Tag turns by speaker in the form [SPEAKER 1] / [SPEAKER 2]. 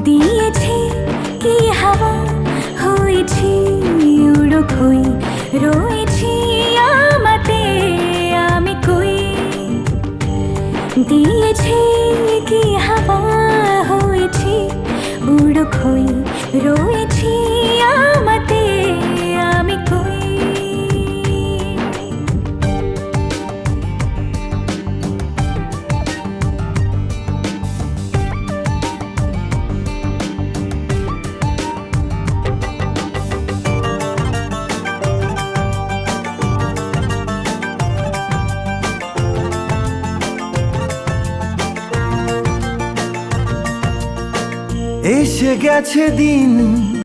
[SPEAKER 1] দিয়েছে কি হাওয়া, হয়েছি উড়ো খই, রয়েছি আমাতে আমি কই। দিয়েছে কি হাওয়া, হয়েছি উড়ো খই, রয়েছি আমাতে আমি কই।
[SPEAKER 2] এসে গেছে দিন